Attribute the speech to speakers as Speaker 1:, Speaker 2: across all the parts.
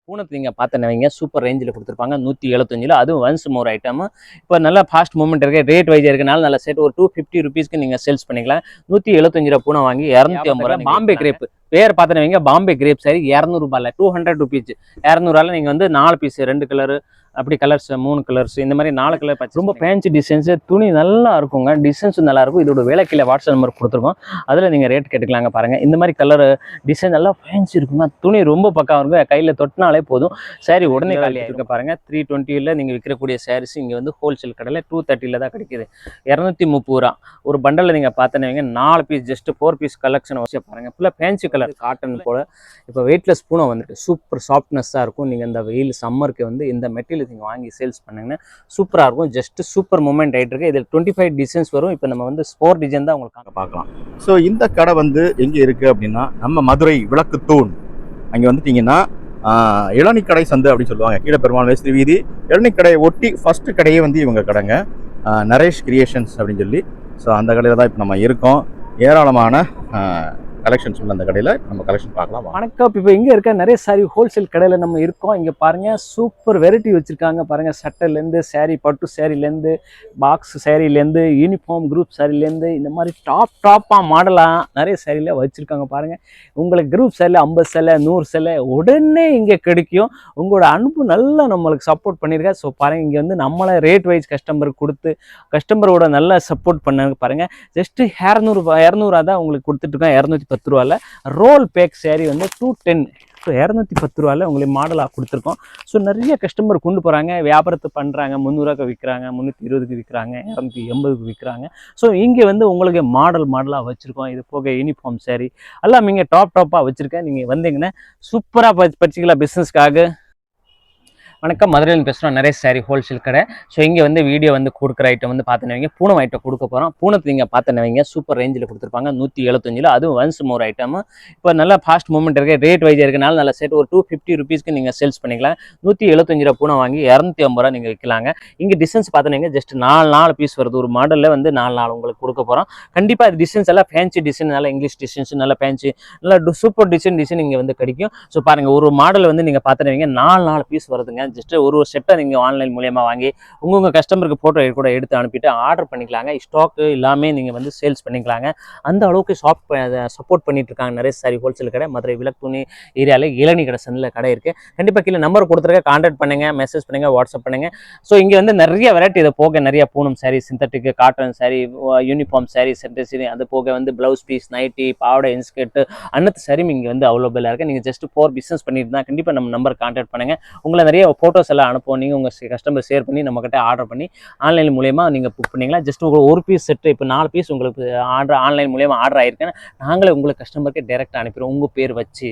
Speaker 1: பூனத்து நீங்கள் பார்த்தனவங்க சூப்பர் ரேஞ்சில் கொடுத்துருப்பாங்க 175. அதுவும் ஒன்ஸ் மோர் ஐட்டம். இப்போ நல்லா ஃபாஸ்ட் மூவ்மெண்ட் இருக்குது, ரேட் வைஸ் இருக்கனால நல்ல செட் ஒரு 250 ருபீஸ்க்கு நீங்கள் சேல்ஸ் பண்ணிக்கலாம். 175 பூனை வாங்கி 250. பாம்பே கிரேப் பேர் பார்த்தனவங்க பாம்பே கிரேப் சாரி 200 200 ருபீஸ். 200 நீங்கள் வந்து 4 பீஸ் 2 கலரு அப்படி கலர்ஸ் 3 கலர்ஸ் இந்த மாதிரி 4 கலர் பச்சை ரொம்ப ஃபேன்சி டிசைன்ஸ். துணி நல்லா இருக்குங்க, டிசைன்ஸும் நல்லா இருக்கும். இதோட விலை கீழே வாட்ஸ்அப் நம்பர் கொடுத்துருக்கோம், அதில் நீங்கள் ரேட் கேட்டுக்கலாங்க. பாருங்கள் இந்த மாதிரி கலர் டிசைன் நல்லா ஃபேன்சி இருக்குங்க. துணி ரொம்ப பக்கம் இருக்கும், கையில் தொட்டினாலே போதும் சாரி உடனே காலியாக இருக்க. பாருங்கள் 320 நீங்கள் விற்கக்கூடிய சாரீஸ் இங்கே வந்து ஹோல்சேல் கடையில் 230 தான் கிடைக்கிது. 230 ரூபா ஒரு பண்டலில் நீங்கள் பார்த்தனவங்க 4 பீஸ் ஜஸ்ட் 4 பீஸ் கலெக்ஷன் வச்சு பாருங்கள். ஃபுல்லாக ஃபேன்சி கலர் காட்டன் போல். இப்போ வெயிட்லெஸ் பூனை வந்துட்டு சூப்பர் சாஃப்ட்னஸ்ஸாக இருக்கும். நீங்கள் இந்த வெயில் சம்மருக்கு வந்து இந்த மெட்டீரியல் நீங்கள் வாங்கி சேல்ஸ் பண்ணுங்கன்னா சூப்பராக இருக்கும். ஜஸ்ட் சூப்பர் மூமெண்ட் ஆகிட்டு இருக்கு. இதில் 25 டிசைன்ஸ் வரும். இப்போ நம்ம வந்து ஸ்போர்ட் டிசைன் தான் உங்களுக்கு பார்க்கலாம்.
Speaker 2: ஸோ இந்த கடை வந்து எங்கே இருக்குது அப்படின்னா நம்ம மதுரை விளக்குத்தூண் அங்கே வந்துட்டிங்கன்னா இளநிக்கடை சந்து அப்படின்னு சொல்லுவாங்க. கீழே பெருமாள் மேஸ்திரி வீதி இளநிக்கடையை ஒட்டி ஃபஸ்ட்டு கடையே வந்து இவங்க கடைங்க, நரேஷ் கிரியேஷன்ஸ் அப்படின்னு சொல்லி. ஸோ அந்த கடையில் தான் இப்போ நம்ம இருக்கோம். ஏராளமான கலெக்ஷன்ஸ் உள்ள அந்த கடையில் நம்ம கலெக்ஷன் பார்க்கலாம்.
Speaker 1: வணக்கம். இப்போ இங்கே இருக்க நிறைய சாரி ஹோல்சேல் கடையில் நம்ம இருக்கோம். இங்கே பாருங்கள் சூப்பர் வெரைட்டி வச்சுருக்காங்க. பாருங்கள் சட்டைலேருந்து சாரீ, பட்டு சாரிலேருந்து பாக்ஸ் சாரிலேருந்து யூனிஃபார்ம் குரூப் சாரிலேருந்து இந்த மாதிரி டாப்பாக மாடலாக நிறைய சாரியில் வச்சுருக்காங்க. பாருங்கள் உங்களுக்கு குரூப் சாரியில் 50 சேலை 100 சேலை உடனே இங்கே கிடைக்கும். உங்களோட அனுப்பு நல்லா நம்மளுக்கு சப்போர்ட் பண்ணியிருக்கேன். ஸோ பாருங்கள் இங்கே வந்து நம்மளை ரேட் வைஸ் கஸ்டமருக்கு கொடுத்து கஸ்டமரோட நல்லா சப்போர்ட் பண்ணாங்க. பாருங்கள் ஜஸ்ட்டு 200 தான் உங்களுக்கு கொடுத்துட்ருக்கோம். 210 ரூபாயில் ரோல் பேக் சேரீ வந்து 210. ஸோ 210 ரூபாயில் உங்களுக்கு மாடலாக கொடுத்துருக்கோம். ஸோ நிறைய கஸ்டமர் கொண்டு போகிறாங்க, வியாபாரத்தை பண்ணுறாங்க. 300 விற்கிறாங்க, 320 விற்கிறாங்க, 280 விற்கிறாங்க. ஸோ இங்கே வந்து உங்களுக்கு மாடலாக வச்சுருக்கோம். இது போக யூனிஃபார்ம் சாரீ எல்லாம் இங்கே டாப்பாக வச்சுருக்கேன். நீங்கள் வந்தீங்கன்னா சூப்பராக பர்டிகுலர் பிஸ்னஸ்க்காக. வணக்கம், மதுரையில் பேசுகிறோம். நிறைய சாரி ஹோல்சேல் கடை. ஸோ இங்கே வந்து வீடியோ வந்து கொடுக்குற ஐட்டம் வந்து பார்த்தனவங்க பூனம் ஐட்டம் கொடுக்க போகிறோம். பூனத்து நீங்கள் பார்த்தனவங்க சூப்பர் ரேஞ்சில் கொடுத்துருப்பாங்க 175. அதுவும் ஒன்ஸ் மோர் ஐட்டம். இப்போ நல்லா ஃபாஸ்ட் மூவ்மெண்ட் இருக்குது, ரேட் வைஸ் இருக்கனால நல்ல செட் ஒரு 250 ருபீஸ்க்கு நீங்கள் சேல்ஸ் பண்ணிக்கலாம். 175 பூனை வாங்கி 250 நீங்கள் விற்கலாங்க. இங்கே டிசைன்ஸ் பார்த்தனவங்க ஜஸ்ட் 4 பீஸ் வருது. ஒரு மாடலில் வந்து 4 உங்களுக்கு கொடுக்க போகிறோம். கண்டிப்பாக அது டிசைன்ஸ் எல்லாம் ஃபேன்சி டிசைன், நல்லா இங்கிலீஷ் டிசைன்ஸ், நல்லா ஃபேன்சி, நல்லா சூப்பர் டிசைன் இங்கே வந்து கிடைக்கும். ஸோ பாருங்கள் ஒரு மாடல் வந்து நீங்கள் பார்த்தனவங்க 4 பீஸ் வருதுங்க. ஜஸ்ட் ஒரு செட்டை நீங்கள் ஆன்லைன் மூலியமாக வாங்கி உங்கள் கஸ்டமருக்கு ஃபோட்டோ கூட எடுத்து அனுப்பிட்டு ஆர்டர் பண்ணிக்கலாங்க. ஸ்டாக்கு எல்லாமே நீங்கள் வந்து சேல்ஸ் பண்ணிக்கலாங்க. அந்த அளவுக்கு சப்போர்ட் பண்ணிட்டு இருக்காங்க நிறைய சாரி ஹோல்சேல் கடை. மதுரை விளக்குத்தூண் ஏரியாவில் இளநீ கடை சந்தில் கடை இருக்குது. கண்டிப்பாக கீழே நம்பர் கொடுத்துருக்க, கான்டாக்ட் பண்ணுங்கள், மெசேஜ் பண்ணுங்கள், வாட்ஸ்அப் பண்ணுங்கள். ஸோ இங்கே வந்து நிறைய வெரைட்டி, இதை போக நிறைய Poonam sorry, synthetic cotton sorry, uniform sorry, centre sorry, அது போக வந்து ப்ளவுஸ் பீஸ், நைட்டி, பாவடை, இன்ஸ்கர்ட்டு, அன்னத்து சாரியும் இங்கே வந்து அவைலபிளாக இருக்குது. நீங்கள் ஜஸ்ட் 4 பிஸ்னஸ் பண்ணிட்டு தான் கண்டிப்பாக நம்ம நம்பர் கான்டாக்ட் பண்ணுங்கள். உங்களை நிறைய ஃபோட்டோஸ் எல்லாம் அனுப்புவோம். நீங்கள் உங்கள் கஸ்டமர் ஷேர் பண்ணி நம்மக்கிட்ட ஆர்டர் பண்ணி ஆன்லைன் மூலியமாக நீங்கள் புக் பண்ணிக்கலாம். ஜஸ்ட் உங்களுக்கு ஒரு பீஸ் செட்டு, இப்போ 4 பீஸ் உங்களுக்கு ஆன்லைன் மூலியமாக ஆர்டர் ஆகிருக்கேன். நாங்களே உங்களுக்கு கஸ்டமருக்கு டேரெக்டாக அனுப்பிடுவோம். உங்கள் பேர் வச்சு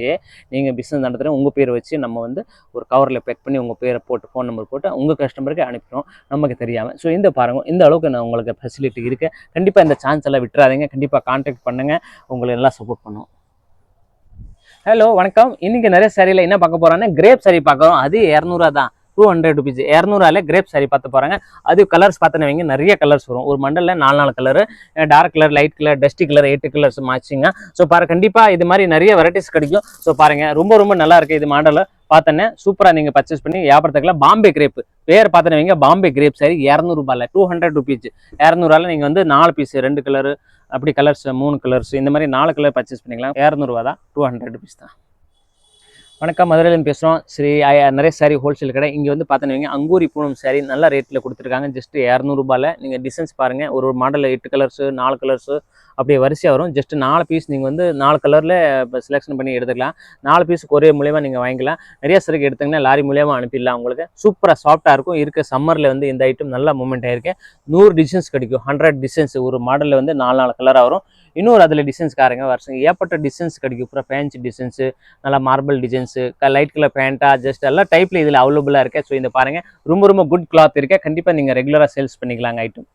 Speaker 1: நீங்கள் பிஸ்னஸ் நடத்துகிறோம், உங்கள் பேர் வச்சு நம்ம வந்து ஒரு கவரில் பேக் பண்ணி உங்கள் பேரை போட்டு ஃபோன் நம்பர் போட்டு உங்கள் கஸ்டமருக்கு அனுப்பிடுவோம், நமக்கு தெரியாமல். ஸோ இந்த பாருங்கள் இந்த அளவுக்கு நான் உங்களுக்கு ஃபெசிலிட்டி இருக்குது. கண்டிப்பாக இந்த சான்ஸ் எல்லாம் விட்டுறாதீங்க. கண்டிப்பாக கான்டாக்ட் பண்ணுங்கள், உங்களுக்கு எல்லாம் சப்போர்ட் பண்ணுவோம். ஹலோ வணக்கம். இன்றைக்கி நிறைய சாரியில் என்ன பார்க்க போகிறோன்னா கிரேப் சாரி பார்க்குறோம். அது 200 தான், 200 ருபீஸ். 200 கிரேப் சாரி பார்த்து போகிறாங்க. அது கலர்ஸ் பார்த்தனவங்க நிறைய கலர்ஸ் வரும். ஒரு மண்டலில் 4 colour, dark colour, light colour, dusty colour, 8 colours மேட்சிங்க. ஸோ கண்டிப்பாக இது மாதிரி நிறைய வெரைட்டிஸ் கிடைக்கும். ஸோ பாருங்கள் ரொம்ப நல்லா இருக்குது. இது மாடலில் பார்த்தனே சூப்பராக நீங்கள் பர்ச்சேஸ் பண்ணி வியாபாரத்துக்குலாம். பாம்பே கிரேப் பேர் பார்த்தனவங்க பாம்பே கிரேப் சாரி 200 200 ருபீஸ். 200 நீங்கள் வந்து 4 பீஸ் 2 கலரு அப்படி கலர்ஸ் 3 கலர்ஸ் இந்த மாதிரி 4 கலர் பர்ச்சேஸ் பண்ணிக்கலாம். 200 தான், 200 ருபீஸ் தான். வணக்கம், மதுரையிலேருந்து பேசுகிறோம். சரி, நிறைய சாரி ஹோல்சேல் கடை. இங்கே வந்து பார்த்தனவங்க அங்கூரி பூனம் சாரி நல்ல ரேட்டில் கொடுத்துருக்காங்க. ஜஸ்ட் 200 நீங்கள் டிசைன்ஸ் பாருங்கள். ஒரு மாடலில் 8 கலர்ஸு 4 கலர்ஸு அப்படியே வரிசையாக வரும். ஜஸ்ட் 4 பீஸ் நீங்கள் வந்து 4 கலரில் இப்போ செலெக்ஷன் பண்ணி எடுத்துக்கலாம். 4 பீஸ் கொரியர் மூலியமாக நீங்கள் வாங்கிக்கலாம். நிறைய சரக்கு எடுத்தீங்கன்னா லாரி மூலியமாக அனுப்பிடலாம். உங்களுக்கு சூப்பராக சாஃப்ட்டாக இருக்கும். இருக்க சம்மரில் வந்து இந்த ஐட்டம் நல்லா மூமெண்ட் ஆகிருக்கு. 100 டிசைன்ஸ் கிடைக்கும், 100 டிசைன்ஸ். ஒரு மாடலில் வந்து 4 கலராக வரும். இன்னொரு அதில் டிசைன்ஸ் காரங்க வருஷம் ஏற்பட்ட டிசைன்ஸ் கிடைக்கும். அப்புறம் ஃபேன்சி டிசைன்ஸு, நல்லா மார்பிள் டிசைன்ஸு, லைட் கலர் பேண்ட்டாக, ஜஸ்ட் எல்லா டைப்பில் இதில் அவைலபிளாக இருக்குது. ஸோ இந்த பாருங்கள் ரொம்ப குட் கிளாத் இருக்குது. கண்டிப்பாக நீங்கள் ரெகுலராக சேல்ஸ் பண்ணிக்கலாங்க ஐட்டம்.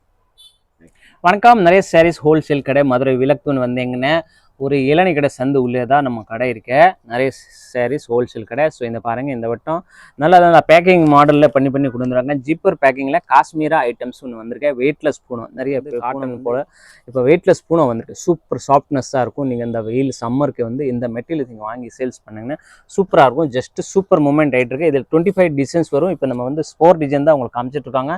Speaker 1: வணக்கம், நிறைய சாரீஸ் ஹோல்சேல் கடை. மதுரை விளக்குத்தூண் வந்தீங்கன்னா ஒரு இளநீ கடை சந்து உள்ளே தான் நம்ம கடை இருக்கு. நிறைய சாரீஸ் ஹோல்சேல் கடை. ஸோ இந்த பாருங்கள், இந்த வட்டம் நல்லா பேக்கிங் மாடலில் பண்ணி கொடுத்துருக்காங்க. ஜிப்பர் பேக்கிங்கில் காஷ்மீரா ஐட்டம்ஸ் ஒன்று வந்திருக்கு. வெயிட்லெஸ் பூனம், நிறைய காட்டன் போல் இப்போ வெயிட்லெஸ் பூனம் வந்திருக்கு. சூப்பர் சாஃப்ட்னஸ்ஸாக இருக்கும். நீங்கள் இந்த வெயில் சம்மருக்கு வந்து இந்த மெட்டீரியல் நீங்கள் வாங்கி சேல்ஸ் பண்ணிங்கன்னா சூப்பராக இருக்கும். ஜஸ்ட் சூப்பர் மூமெண்ட் ஆகிட்டு இருக்கு. இதில் 25 டிசைன்ஸ் வரும். இப்போ நம்ம வந்து 4 டிசைன் தான் உங்களுக்கு காமிச்சிட்டு இருக்காங்க.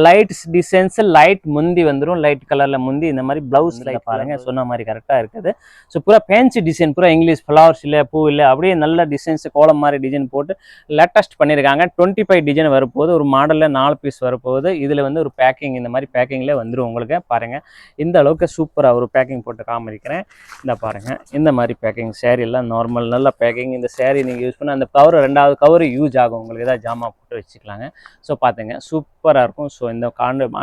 Speaker 1: லைட் டிசைன்ஸ், லைட் முந்தி வந்துடும், லைட் கலரில் முந்தி. இந்த மாதிரி ப்ளவுஸ் லைட் பாருங்கள், சொன்ன மாதிரி கரெக்டாக இருக்குது. ஸோ பூரா ஃபேன்சி டிசைன், பூரா இங்கிலீஷ் ஃப்ளவர்ஸ் இல்லை, பூ இல்லை, அப்படியே நல்ல டிசைன்ஸ் கோலம் மாதிரி டிசைன் போட்டு லேட்டஸ்ட் பண்ணியிருக்காங்க. 25 டிசைன் வரப்போகுது. ஒரு மாடலில் 4 பீஸ் வரப்போகுது. இதில் வந்து ஒரு பேக்கிங் இந்த மாதிரி பேக்கிங்கில் வந்துடும் உங்களுக்கு. பாருங்கள், இந்த அளவுக்கு சூப்பராக ஒரு பேக்கிங் போட்டு காமிக்கிறேன். இந்த பாருங்கள், இந்த மாதிரி பேக்கிங் சேரீ எல்லாம் நார்மல் நல்ல பேக்கிங். இந்த சேரீ நீங்கள் யூஸ் பண்ண அந்த கவர், 2வது கவர் யூஸ் ஆகும் உங்களுக்கு. ஏதாவது ஜாமா போட்டு வச்சுக்கலாங்க. ஸோ பார்த்துங்க, சூப்பராக இருக்கும். ஸோ இந்த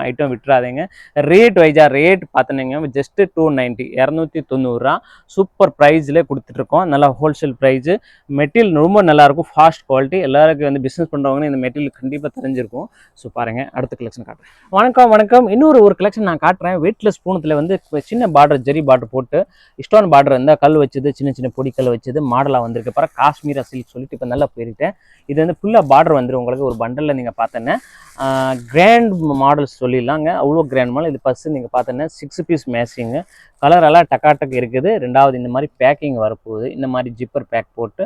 Speaker 1: ஐட்டம் விட்டுறாதீங்க. ரேட் வைஸாக ரேட் பார்த்துனீங்க ஜஸ்ட்டு 290, 290 சூப்பர் ப்ரைஸில் கொடுத்துட்ருக்கோம். நல்லா ஹோல்சேல் ப்ரைஸு. மெட்டீரியல் ரொம்ப நல்லாயிருக்கும், ஃபாஸ்ட் குவாலிட்டி. எல்லாருக்கும் வந்து பிஸ்னஸ் பண்ணுறவங்க இந்த மெட்டீரியல் கண்டிப்பாக தெரிஞ்சிருக்கும். ஸோ பாருங்கள், அடுத்த கலெக்ஷன் காட்டுறேன். வணக்கம். இன்னொரு கலெக்ஷன் நான் காட்டுறேன். வெயிட்லெஸ் பூனத்தில் வந்து சின்ன பார்டர், ஜெரி பார்டர் போட்டு ஸ்டோன் பார்டர் இருந்தால் கல் வச்சது, சின்ன பொடி கல் வச்சது மாடலாக வந்திருக்கு. அப்புறம் காஷ்மீரா சில்க் சொல்லிட்டு இப்போ நல்லா போயிருக்கேன். இது வந்து ஃபுல்லாக பார்டர் வந்துடும் உங்களுக்கு. ஒரு பண்டலில் நீங்கள் பார்த்தோன்னே கிராண்ட் மாடல்ஸ் சொல்லிடலாங்க. அவ்வளோ கிராண்ட் மாடல். இது ஃபஸ்ட்டு நீங்கள் பார்த்தோன்னே 6 பீஸ் மேட்சிங்கு. கலர் எல்லாம் டக்காட்டக் இருக்குது. 2வது இந்த மாதிரி பேக்கிங் வரப்போகுது. இந்த மாதிரி ஜிப்பர் பேக் போட்டு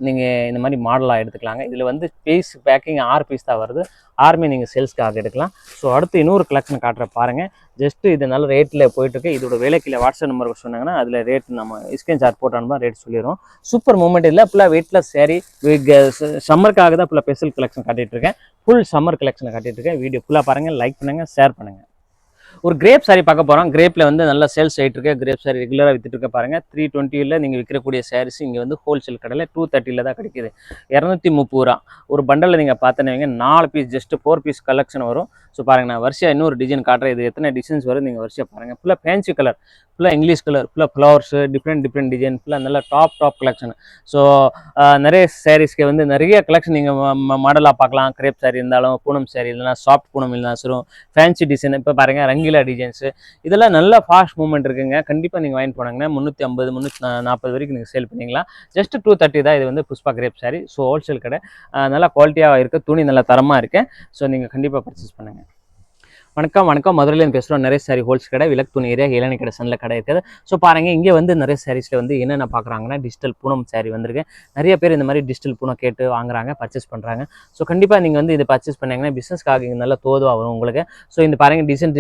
Speaker 1: நீங்கள் இந்த மாதிரி மாடலாக எடுத்துக்கலாங்க. இதில் வந்து பீஸ் பேக்கிங் 6 பீஸ் தான் வருது. 6மே நீங்கள் சேல்ஸ்க்காக எடுக்கலாம். ஸோ அடுத்து இன்னொரு கலெக்ஷன் காட்டுற பாருங்கள். ஜஸ்ட்டு இது நல்ல ரேட்டில் போயிட்டுருக்கு. இதோட விலைக்கில் வாட்ஸ்அப் நம்பருக்கு சொன்னாங்கன்னா அதில் ரேட் நம்ம ஸ்கிரீன் ஷாட் போட்டு அனுப்பா ரேட் சொல்லிடுறோம். சூப்பர் மூமெண்ட் இல்லை. ஃபுல்லாக வெயிட்லெஸ் சாரீ. சம்மருக்காக தான் ஃபுல்லாக ஸ்பெஷல் கலெக்ஷன் காட்டிகிட்டு இருக்கேன். ஃபுல் சம்மர் கலெக்ஷனை காட்டிகிட்டு இருக்கேன். வீடியோ ஃபுல்லாக பாருங்கள், லைக் பண்ணுங்கள், ஷேர் பண்ணுங்கள். ஒரு கிரேப் சாரி பார்க்க போகிறோம். கிரேப்பில் வந்து நல்லா சேல்ஸ் ஆகிட்டு இருக்கு. கிரேப் சாரி ரெகுலராக வித்துட்டு இருக்க பாருங்கள். 320 நீங்கள் விற்கக்கூடிய சாரீஸ் இங்கே வந்து ஹோல்சேல் கடையில் 230 தான் கிடைக்குது. 230 ஒரு பண்டலில் நீங்கள் பார்த்தீங்க 4 பீஸ், ஜஸ்ட் 4 பீஸ் கலெக்ஷன் வரும். ஸோ பாருங்கள், நான் வரிசையாக இன்னொரு டிசைன் காட்டுறேன். இது எத்தனை டிசைன்ஸ் வரும் நீங்கள் வரிசையாக பாருங்கள். ஃபுல்லாக ஃபேன்சி கலர், ஃபுல்லாக இங்கிலீஷ் கலர், ஃபுல்லாக ஃப்ளவர்ஸ், டிஃப்ரெண்ட் டிசைன், ஃபுல்லாக நல்லா டாப் கலெக்ஷன். ஸோ நிறைய சாரீஸ்க்கு வந்து நிறைய கலெக்ஷன் நீங்கள் மாடலாக பார்க்கலாம். கிரேப் சாரி இருந்தாலும், பூனம் சாரி இல்லைனா சாஃப்ட் பூனம் இல்லைனா சரி, ஃபேன்சி டிசைன். இப்போ பாருங்கள், ரங்கீலா டிசைன்ஸு, இதெல்லாம் நல்ல ஃபாஸ்ட் மூவ்மெண்ட் இருக்குங்க. கண்டிப்பாக நீங்கள் வாங்கி போனாங்கன்னா 350, 340 வரைக்கும் நீங்கள் சேல் பண்ணிக்கலாம். ஜஸ்ட் 230 தான். இது வந்து Pushpa crepe sari. So wholesale கடை, நல்லா குவாலிட்டியாக இருக்குது. துணி நல்லா தரமாக இருக்குது. ஸோ நீங்கள் கண்டிப்பாக பர்ச்சேஸ் பண்ணுங்கள். வணக்கம். மதுரையிலேருந்து பேசுகிறோம். நிறைய சாரி ஹோல்சேல் கடை, விளக்கு துணி ஏரியா, இளநீ கடை சனில் கடை இருக்குது. ஸோ பாருங்கள், இங்கே வந்து நிறைய சாரீஸில் வந்து என்னென்ன பார்க்குறாங்கன்னா டிஜிட்டல் பூனம் சாரி வந்திருக்கு. நிறைய பேர் இந்த மாதிரி டிஜிட்டல் பூனம் கேட்டு வாங்குறாங்க, பர்ச்சேஸ் பண்ணுறாங்க. ஸோ கண்டிப்பாக நீங்கள் வந்து இதை பர்ச்சேஸ் பண்ணிங்கன்னா பிஸ்னஸ்க்காக இங்கே நல்லா தோதுவாக வரும் உங்களுக்கு. ஸோ இந்த பாருங்கள், டிசைன்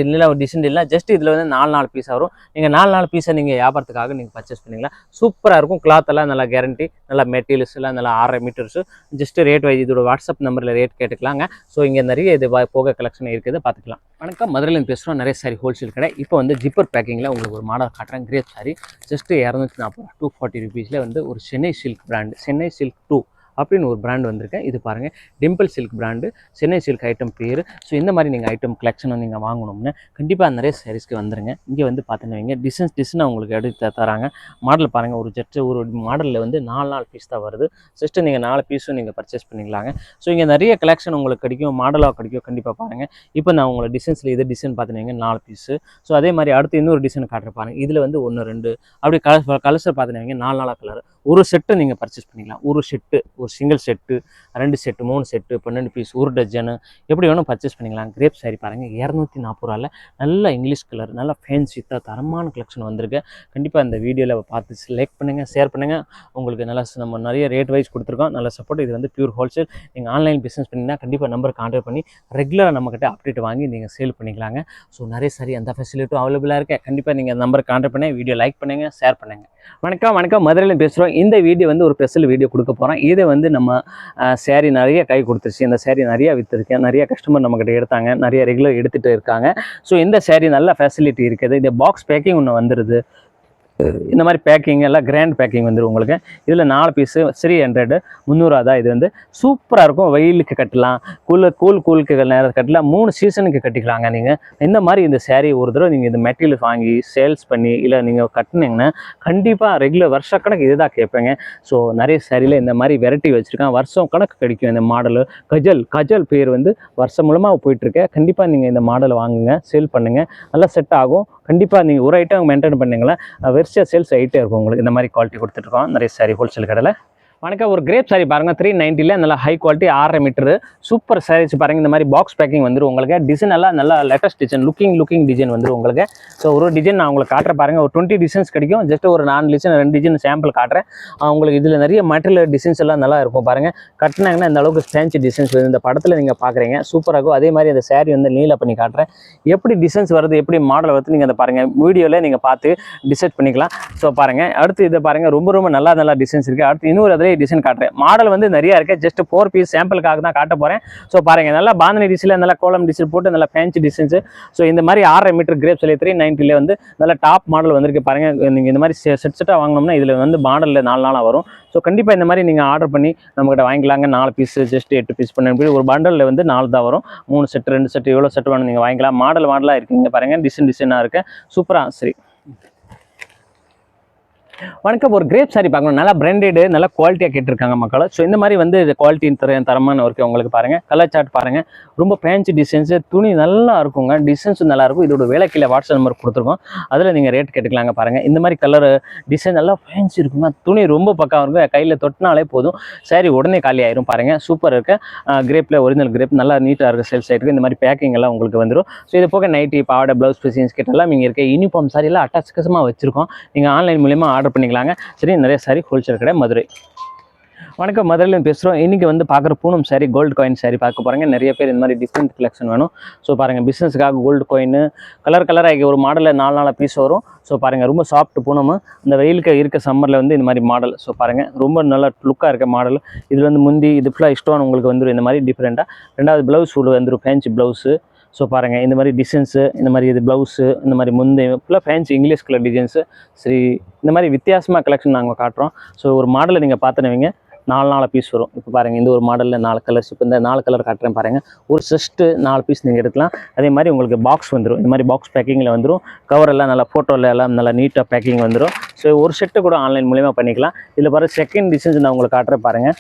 Speaker 1: இல்லை, ஜஸ்ட் இதில் வந்து 4 பீஸ் வரும். நீங்கள் 4 பீஸை நீங்கள் வியாபாரத்துக்காக நீங்கள் பர்ச்சேஸ் பண்ணிக்கலாம். சூப்பராக இருக்கும். கிளாத் எல்லாம் நல்லா கேரண்டி, நல்லா மெட்டீரியல்ஸ் எல்லாம் நல்லா 6 மீட்டர்ஸு. ஜஸ்ட் ரேட் வைஸ் இதோட வாட்ஸ்அப் நம்பரில் ரேட் கேட்டுக்கலாங்க. ஸோ இங்கே நிறைய இது போக கலெக்ஷன் இருக்குது, பார்த்துக்கலாம். வணக்கம், மதுரையிலேருந்து பேசுகிறோம். நிறைய சாரி ஹோல்சேல் கடை. இப்போ வந்து ஜிப்பர் பேக்கிங்கில் உங்களுக்கு ஒரு மாடல் காட்டுறேன். கிரேப் சாரி ஜஸ்ட் 240, 240 ருபீஸில் வந்து ஒரு Chennai silk brand, Chennai silk 2 அப்படின்னு ஒரு பிராண்ட் வந்திருக்கேன். இது பாருங்கள், Dimple silk brand, Chennai silk item பேர். ஸோ இந்த மாதிரி நீங்கள் ஐட்டம் கலெக்ஷனும் நீங்கள் வாங்கணும்னு கண்டிப்பாக நிறைய சாரீஸ்க்கு வந்துடுங்க. இங்கே வந்து பார்த்துன்னு டிசைனாக உங்களுக்கு எடுத்து தராங்க. மாடல் பாருங்கள், ஒரு மாடலில் வந்து 4 பீஸ் தான் வருது. ஜஸ்ட்டு நீங்கள் 4 பீஸும் நீங்கள் பர்ச்சேஸ் பண்ணிக்கலாங்க. ஸோ இங்கே நிறைய கலெக்ஷன் உங்களுக்கு கிடைக்கும், மாடலாக கிடைக்கும். கண்டிப்பாக பாருங்கள். இப்போ நான் உங்களை டிசைன்ஸில் இது டிசைன் பார்த்துனீங்க 4 பீஸு. ஸோ அதே மாதிரி அடுத்து இன்னொரு டிசைன் காட்டுற பாருங்கள். இதில் வந்து 1, 2 அப்படி கலர்ஸை பார்த்துனீங்க 4 கலர். ஒரு செட்டு நீங்கள் பர்ச்சேஸ் பண்ணிக்கலாம். ஒரு செட்டு, ஒரு single set, 2 set, 3 set, 12 piece, ஒரு டஜனு, எப்படி வேணும் பர்ச்சேஸ் பண்ணிக்கலாம். கிரேப் சாரி பாருங்கள், 240 நல்ல இங்கிலீஷ் கலர், நல்ல ஃபேன்சி தரமான கலெக்ஷன் வந்திருக்கு. கண்டிப்பாக இந்த வீடியோவில் பார்த்து லைக் பண்ணுங்கள், ஷேர் பண்ணுங்கள். உங்களுக்கு நல்லா நம்ம நிறைய ரேட் வைஸ் கொடுத்துருக்கோம், நல்ல சப்போர்ட். இது வந்து பியூர் ஹோல்சேல். நீங்கள் ஆன்லைன் பிஸ்னஸ் பண்ணிங்கன்னா கண்டிப்பாக நம்பர் கான்டாக்ட் பண்ணி ரெகுலராக நம்மக்கிட்ட அப்டேட் வாங்கி நீங்கள் சேல் பண்ணிக்கலாங்க. ஸோ நிறைய சாரி அந்த ஃபெசிலிட்டியும் அவைலபிளாக இருக்குது. கண்டிப்பாக நீங்கள் அந்த நம்பர் கான்டாக்ட் பண்ணி வீடியோ லைக் பண்ணுங்கள், ஷேர் பண்ணுங்கள். வணக்கம், மதுரையில் பேசுகிறோம். இந்த வீடியோ வந்து ஒரு ஸ்பெஷல் வீடியோ கொடுக்க போகிறோம். இதை வந்து நம்ம சேரீ நிறைய கை கொடுத்துருச்சு. இந்த சேரீ நிறையா விற்றுருக்கேன். நிறைய கஸ்டமர் நம்மக்கிட்ட எடுத்தாங்க, நிறைய ரெகுலர் எடுத்துகிட்டு இருக்காங்க. ஸோ இந்த சேரீ நல்ல ஃபெசிலிட்டி இருக்குது. இந்த பாக்ஸ் பேக்கிங் ஒன்று வந்துடுது. இந்த மாதிரி பேக்கிங் எல்லாம் கிராண்ட் பேக்கிங் வந்துடும் உங்களுக்கு. இதில் 4 பீஸு 300, 300 தான். இது வந்து சூப்பராக இருக்கும். வெயிலுக்கு கட்டலாம், கூலுக்கு நேரம் கட்டலாம், 3 சீசனுக்கு கட்டிக்கலாங்க. நீங்கள் இந்த மாதிரி இந்த சேரீ ஒரு தடவை நீங்கள் இந்த மெட்டீரியல் வாங்கி சேல்ஸ் பண்ணி இல்லை நீங்கள் கட்டினீங்கன்னா கண்டிப்பாக ரெகுலர் வருஷக்கணக்கு இது தான் கேட்பேங்க. ஸோ நிறைய சேரீயில் இந்த மாதிரி வெரைட்டி வச்சுருக்கேன். வருஷம் கணக்கு கிடைக்கும். இந்த மாடலு கஜல் பேர் வந்து வருஷம் மூலமாக போயிட்டுருக்கு. கண்டிப்பாக நீங்கள் இந்த மாடலை வாங்குங்க, சேல் பண்ணுங்கள், நல்லா செட் ஆகும். கண்டிப்பாக நீங்கள் ஒரு ஐட்டம் மெயின்டைன் பண்ணிங்களா தொடர்ச்சியாக சேல்ஸ் ஆகிட்டே இருக்கும் உங்களுக்கு. இந்த மாதிரி குவாலிட்டி கொடுத்துட்ருக்கோம் நிறைய சாரி ஹோல்சேல் கடையில். வணக்கம். ஒரு கிரேப் சாரி பாருங்கள் 390ல நல்லா high quality 6.5 metre super saris பாருங்கள். இந்த மாதிரி பாக்ஸ் பேக்கிங் வந்துடும் உங்களுக்கு. டிசைன் எல்லாம் நல்லா லேட்டஸ்ட் டிசைன் லுக்கிங் டிசைன் வந்துடும் உங்களுக்கு. ஸோ ஒரு டிசைன் நான் உங்களுக்கு காட்டுறேன் பாருங்கள். ஒரு 20 டிசைன்ஸ் கிடைக்கும். ஜஸ்ட் ஒரு 4 டிசைன் 2 டிசைன் சாம்பிள் காட்டுறேன் உங்களுக்கு. இதில் நிறைய மெட்டீரியல் டிசைன்ஸ் எல்லாம் நல்லா இருக்கும் பாருங்கள். கட்டினாங்கன்னா இந்த அளவுக்கு ஃபேன்சி டிசைன்ஸ் இந்த படத்தில் நீங்கள் பார்க்குறீங்க சூப்பராக இருக்கும். அதே மாதிரி அந்த சாரீ வந்து நீல பண்ணி காட்டுறேன். எப்படி டிசைன்ஸ் வருது எப்படி மாடல் வருது நீங்கள் அதை பாருங்கள். வீடியோவில் நீங்கள் பார்த்து டிசைட் பண்ணிக்கலாம். ஸோ பாருங்கள். அடுத்து இதை பாருங்கள். ரொம்ப நல்லா டிசைன்ஸ் இருக்குது. அடுத்து இன்னொரு அதிலே டிசைன் காட்டுறேன். மாடல் வந்து நிறைய இருக்கு. ஜஸ்ட் 4 பீஸ் சாம்பிளுக்காக தான் காட்ட போறேன். ஸோ பாருங்க நல்லா பாந்தனி டிசைன்ல நல்லா கோலம் டிசைன் போட்டு நல்லா ஃபேன்சி டிசைன்ஸ். ஸோ இந்த மாதிரி 6.5 மீட்டர் கிரேப் சாரி 390ல வந்து நல்ல டாப் மாடல் வந்திருக்கு பாருங்க. நீங்க இந்த மாதிரி செட்டாக வாங்கினோம்னா இதுல வந்து மாடலில் 4 நாளாக வரும். ஸோ கண்டிப்பாக இந்த மாதிரி நீங்கள் ஆர்டர் பண்ணி நம்மகிட்ட வாங்கிக்கலாங்க. 4 பீஸ் ஜஸ்ட் 8 பீஸ் பண்ணி ஒரு பண்டலில் வந்து 4 தான் வரும். 3 செட் 2 செட் எவ்வளோ செட் வேணும் நீங்கள் வாங்கிக்கலாம். மாடலாக இருக்குங்க பாருங்க. டிசைனாக இருக்கு சூப்பராக. சரி வணக்கம். ஒரு கிரேப் சாரி பார்க்கணும். நல்லா பிராண்டடு நல்லா குவாலிட்டியாக கேட்டிருக்காங்க மக்கள். ஸோ இந்த மாதிரி வந்து குவாலிட்டி தரமான ஒர்க்கு உங்களுக்கு பாருங்கள். கலர் சார்ட் பாருங்கள். ரொம்ப ஃபேன்சி டிசைன்ஸு. துணி நல்லா இருக்குங்க. டிசைன்ஸும் நல்லாயிருக்கும். இதோட வேலை கீழே வாட்ஸ்அப் நம்பர் கொடுத்துருக்கோம். அதில் நீங்கள் ரேட் கேட்டுக்கலாங்க பாருங்கள். இந்த மாதிரி கலர் டிசைன் நல்லா ஃபேன்சி இருக்குங்க. துணி ரொம்ப பக்கம் இருக்கும். கையில் தொட்டினாலே போதும் சாரி உடனே காலி ஆயிரும் பாருங்கள். சூப்பர் இருக்குது. கிரேப்பில் ஒரிஜினல் கிரேப் நல்லா நீட்டாக இருக்குது. சேல்ஸ் ஆகிருக்கு. இந்த மாதிரி பேக்கிங் எல்லாம் உங்களுக்கு வந்துடும். ஸோ இது போக நைட்டி பாவாடை ப்ளவுஸ் பீஸ் கிட்ட எல்லாம் நீங்கள் இருக்க யூனிஃபார்ம் சாரி எல்லாம் அட்டாச்கசமாக வச்சுருக்கோம். நீங்கள் ஆன்லைன் மூலியமாக ஆர்டர் பண்ணிக்கலாங்க. சரி நிறைய சாரி ஹோல்சேல் கடை மதுரை. வணக்கம். மதுரையிலேருந்து பேசுகிறோம். இன்றைக்கி வந்து பார்க்குற பூனம் சாரி கோல்டு காயின் சாரி பார்க்க போகிறாங்க. நிறைய பேர் இந்த மாதிரி டிஃப்ரெண்ட் கலெக்ஷன் வேணும். ஸோ பாருங்கள் பிஸ்னஸுக்காக கோல்டு காயின் கலராக ஒரு மாடலில் 4 பீஸ் வரும். ஸோ பாருங்கள் ரொம்ப சாஃப்ட் பூனம். இந்த வெயிலுக்கு இருக்க சம்மரில் வந்து இந்த மாதிரி மாடல். ஸோ பாருங்கள் ரொம்ப நல்லா லுக்காக இருக்க மாடல். இதில் வந்து முந்தி இது ஃபுல்லாக இஷ்டம் உங்களுக்கு வந்துடும். இந்த மாதிரி டிஃப்ரெண்ட்டாக. ரெண்டாவது ப்ளவுஸ் வந்துடும் ஃபேன்சி ப்ளவுஸு. ஸோ பாருங்கள் இந்த மாதிரி டிசைன்ஸு இந்த மாதிரி இது ப்ளவுஸு இந்த மாதிரி முந்தைய ஃபுல்லாக ஃபேன்சி இங்கிலீஷ் கலர் டிசைன்ஸு. சரி இந்த மாதிரி வித்தியாசமாக கலெக்ஷன் நாங்கள் காட்டுறோம். ஸோ ஒரு மாடலை நீங்கள் பார்த்துனவங்க 4 பீஸ் வரும். இப்போ பாருங்கள் இந்த ஒரு மாடலில் 4 கலர்ஸ். இப்போ இந்த 4 கலர் காட்டுறேன் பாருங்கள். ஒரு ஜஸ்ட்டு 4 பீஸ் நீங்கள் எடுக்கலாம். அதே மாதிரி உங்களுக்கு பாக்ஸ் வந்துடும். இந்த மாதிரி பாக்ஸ் பேக்கிங்கில் வந்துடும். கவர் எல்லாம் நல்லா ஃபோட்டோவில் எல்லாம் நல்லா நீட்டாக பேக்கிங் வந்துடும். ஸோ ஒரு செட்டு கூட ஆன்லைன் மூலிமா பண்ணிக்கலாம். இதில் பாருங்கள் செகண்ட் டிசைன்ஸ் நான் உங்களுக்கு காட்டுறேன் பாருங்கள்.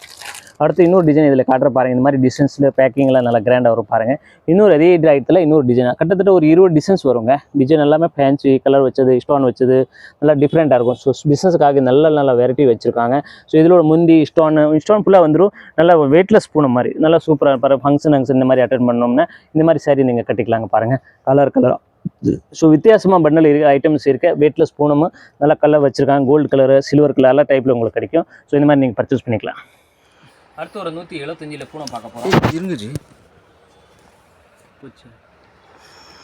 Speaker 1: அடுத்து இன்னொரு டிசைன் இதில் காட்டுற பாருங்கள். இந்த மாதிரி டிசைன்ஸில் பேக்கிங்லாம் நல்லா கிராண்டாக வரும் பாருங்கள். இன்னொரு அதே ஐட்டத்தில் இன்னொரு டிசைன் கிட்டத்தட்ட ஒரு 20 டிசைன்ஸ் வருங்க. டிசைன் எல்லாமே ஃபேன்சி கலர் வச்சது ஸ்டோன் வச்சது நல்லா டிஃப்ரெண்ட்டாக இருக்கும். ஸோ பிஸ்னஸுக்காக நல்ல வெரைட்டி வச்சுருக்காங்க. ஸோ இதில் முந்தி ஸ்டோன் ஃபுல்லாக வந்துடும். நல்லா வெயிட்லெஸ் பூனை மாதிரி நல்லா சூப்பராக பாருங்கள். ஃபங்க்ஷன் இந்த மாதிரி அட்டென்ட் பண்ணோம்னா இந்த மாதிரி சாரி நீங்கள் கட்டிக்கலாங்க பாருங்கள். கலராக ஸோ வித்தியாசமாக பண்டல் ஐட்டம்ஸ் இருக்குது. வெயிட்லெஸ் பூனமும் நல்லா கலர் வச்சுருக்காங்க. கோல்டு கலரு சில்வர் கலர் எல்லா டைப்பில் உங்களுக்கு கிடைக்கும். ஸோ இந்த மாதிரி நீங்கள் பர்ச்சேஸ் பண்ணிக்கலாம். அடுத்து ஒரு 175ல் பூனம் பார்க்க போகிறோம்.
Speaker 2: இருந்துச்சு.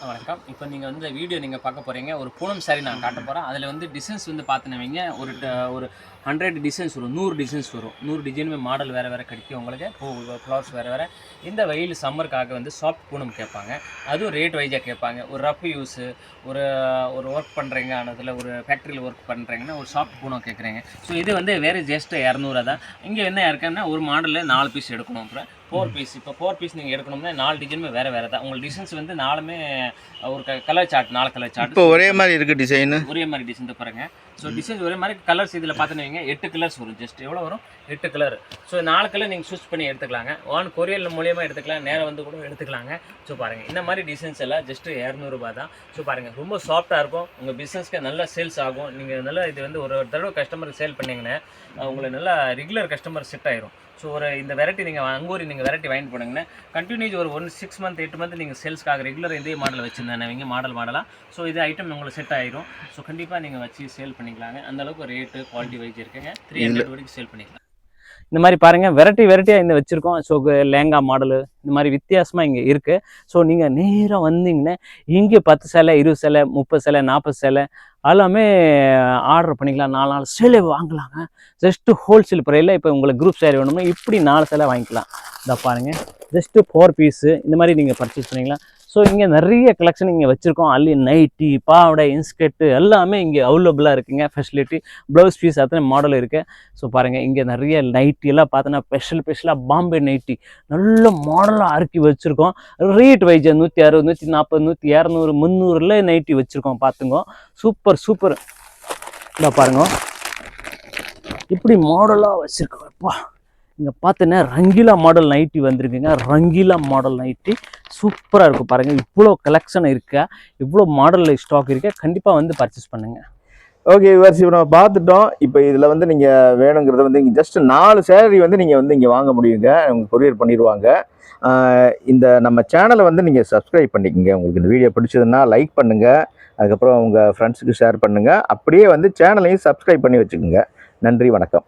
Speaker 1: வணக்கம். இப்போ நீங்கள் வந்து வீடியோ நீங்கள் பார்க்க போகிறீங்க. ஒரு பூனம் சாரி நான் காட்ட போகிறேன். அதில் வந்து டிசைன்ஸ் வந்து பார்த்துனவங்க ஒரு 100 டிசைன்ஸ் வரும். 100 டிசைன்ஸ் வரும். 100 டிசைனுமே மாடல் வேறு கிடைக்கும் உங்களுக்கு. ஃப்ளவர்ஸ் வேறு. இந்த வெயில் சம்மருக்காக வந்து சாஃப்ட் பூனம் கேட்பாங்க. அதுவும் ரேட் வைஸாக கேட்பாங்க. ஒரு ரஃப் யூஸு ஒரு ஒர்க் பண்ணுறீங்க ஆனதில் ஒரு ஃபேக்ட்ரியில் ஒர்க் பண்ணுறீங்கன்னா ஒரு சாஃப்ட் பூனம் கேட்குறீங்க. ஸோ இது வந்து வேறு ஜஸ்ட் 200 தான். இங்கே என்ன இருக்குன்னா ஒரு மாடலில் 4 பீஸ் எடுக்கணும். அப்புறம் 4 பீஸ். இப்போ 4 பீஸ் நீங்கள் எடுக்கணும்னா 4 டிசைனுமே வேறு தான். உங்களுக்கு டிசைன்ஸ் வந்து 4மே ஒரு கலர் சார்ட் 4 கலர் சார்ட்.
Speaker 2: இப்போ ஒரே மாதிரி இருக்குது டிசைன்.
Speaker 1: ஒரே மாதிரி டிசைன் பாருங்கள். ஸோ டிசைன்ஸ் ஒரே மாதிரி கலர்ஸ் இதில் பார்த்துன்னு 8 கலர்ஸ் வரும். ஜஸ்ட் எவ்வளோ வரும் 8 கலர். ஸோ 4 கலர் நீங்கள் சூஸ் பண்ணி எடுத்துக்கலாங்க. கொரியர் மூலியமாக எடுத்துக்கலாம். நேரம் வந்து கூட எடுத்துக்கலாங்க. ஸோ பாருங்கள் இந்த மாதிரி டிசைன்ஸ் எல்லாம் ஜஸ்ட் 200 ரூபா தான். ஸோ பாருங்கள் ரொம்ப சாஃப்டாக இருக்கும். உங்கள் பிஸ்னஸ்க்கு நல்லா சேல்ஸ் ஆகும். நீங்கள் நல்லா இது வந்து ஒரு தடவை கஸ்டமருக்கு சேல் பண்ணிங்கன்னா உங்களுக்கு நல்லா ரெகுலர் கஸ்டமர் செட் ஆயிரும். ஸோ இந்த வெரைட்டி நீங்கள் அங்கூரி நீங்கள் வெரைட்டி வாங்கி போனீங்கன்னா கண்டினியூஸ் ஒரு 6 மந்த் 8 மந்த் நீங்கள் சேல்ஸ்க்காக ரெகுலர் இதே மாடல் வச்சுருந்தேன் மாடலாக. ஸோ இது ஐட்டம் உங்களுக்கு செட் ஆயிரும். ஸோ கண்டிப்பாக நீங்கள் வச்சு சேல் பண்ணிக்கலாங்க. அந்தளவுக்கு ரேட்டு குவாலிட்டி வைஸ் இருக்குங்க. 300 வரைக்கும் சேல் பண்ணிக்கலாம். இந்த மாதிரி பாருங்கள் வெரைட்டியாக இந்த வச்சுருக்கோம். ஸோ லேங்கா மாடலு இந்த மாதிரி வித்தியாசமாக இங்கே இருக்குது. ஸோ நீங்கள் நேராக வந்தீங்கன்னா இங்கே 10 சேலை 20 சேலை 30 சேலை 40 சேலை எல்லாமே ஆர்டர் பண்ணிக்கலாம். 4 சேலை வாங்கலாங்க. ஜஸ்ட்டு ஹோல்சேல் ப்ரைஸில். இப்போ உங்களுக்கு குரூப் சேலை வேணும்னா இப்படி 4 சேலை வாங்கிக்கலாம். இதை பாருங்கள் ஜஸ்ட்டு 4 பீஸு இந்த மாதிரி நீங்கள் பர்ச்சேஸ் பண்ணிக்கலாம். ஸோ இங்கே நிறைய கலெக்ஷன் இங்கே வச்சுருக்கோம். அல்லி நைட்டி பாவடை இன்ஸ்கர்ட்டு எல்லாமே இங்கே அவைலபிளாக இருக்குங்க. ஃபெசிலிட்டி ப்ளவுஸ் பீஸ் அத்தனை மாடல் இருக்குது. ஸோ பாருங்கள் இங்கே நிறைய நைட்டி எல்லாம் பார்த்தோன்னா ஸ்பெஷலாக பாம்பே நைட்டி நல்ல மாடலாக அறுக்கி வச்சுருக்கோம். ரேட் வைஸ் 160 140 200 300 நைட்டி வச்சுருக்கோம். பார்த்துங்க சூப்பர். இதை பாருங்க இப்படி மாடலாக வச்சுருக்கோம். அப்பா இங்கே பார்த்தீங்கன்னா ரங்கீலா மாடல் நைட்டி வந்திருக்குங்க. ரங்கீலா மாடல் நைட்டி சூப்பராக இருக்கும் பாருங்கள். இவ்வளோ கலெக்ஷன் இருக்கா, இவ்வளோ மாடலில் ஸ்டாக் இருக்கா. கண்டிப்பாக வந்து பர்ச்சேஸ் பண்ணுங்கள்.
Speaker 2: ஓகே விவர்ஸ், இப்போ நம்ம பார்த்துட்டோம். இப்போ இதில் வந்து நீங்கள் வேணுங்கிறத வந்து இங்கே ஜஸ்ட் 4 சேரீ வந்து நீங்கள் வந்து இங்கே வாங்க முடியுங்க. உங்களுக்கு கொரியர் பண்ணிடுவாங்க. இந்த நம்ம சேனலை வந்து நீங்கள் சப்ஸ்கிரைப் பண்ணிக்கோங்க. உங்களுக்கு இந்த வீடியோ பிடிச்சதுன்னா லைக் பண்ணுங்கள். அதுக்கப்புறம் உங்கள் ஃப்ரெண்ட்ஸுக்கு ஷேர் பண்ணுங்கள். அப்படியே வந்து சேனலையும் சப்ஸ்கிரைப் பண்ணி வச்சுக்கோங்க. நன்றி, வணக்கம்.